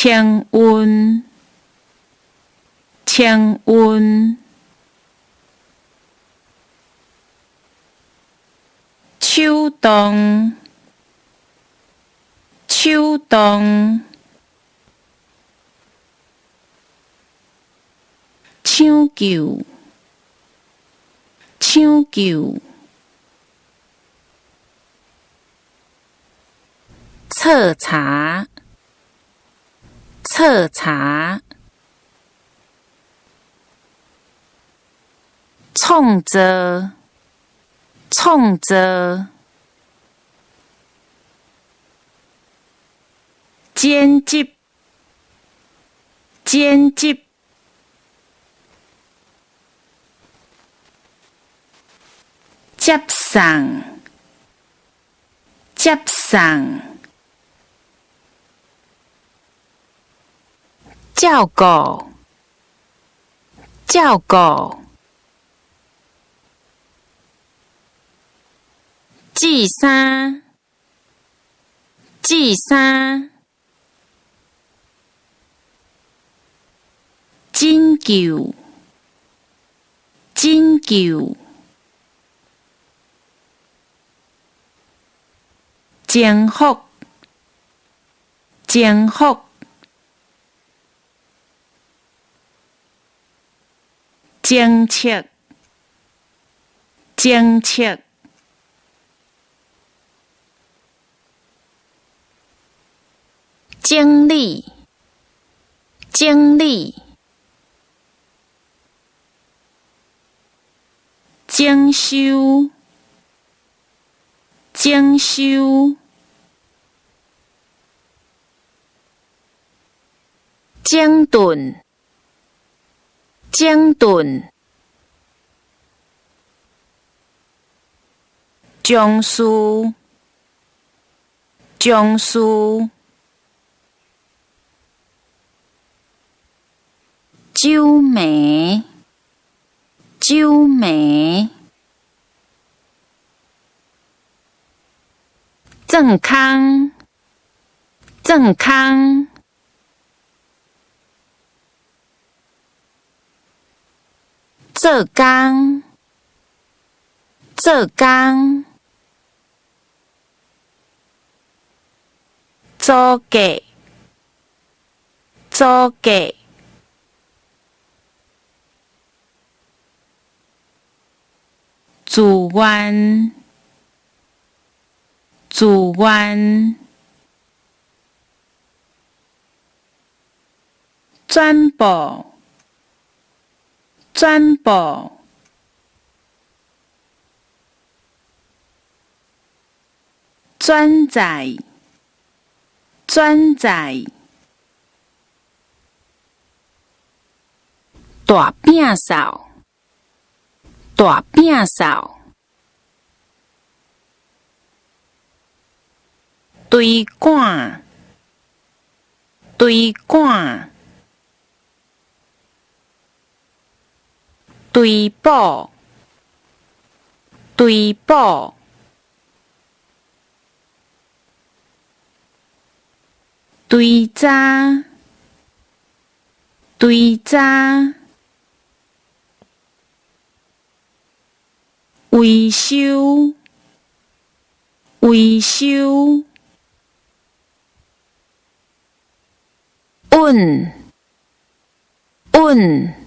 清温，清温。秋冬，秋冬。抢救，抢救。彻查，彻查。创造，创造。剪辑，剪辑。接送，接送。照顾，照顾。寄生，寄生。拯救，拯救。征服，征服。政策，政策。整理，整理。整修，整修。整顿，整顿。将士，将士。皱眉，皱眉。健康，健康。做工，做工。租价，租价。自愿，自愿。全部，全部。转载，转载。大摒扫，大摒扫。堆赶，堆赶。堆补，堆补。堆渣，堆渣。维修，维修。稳，稳。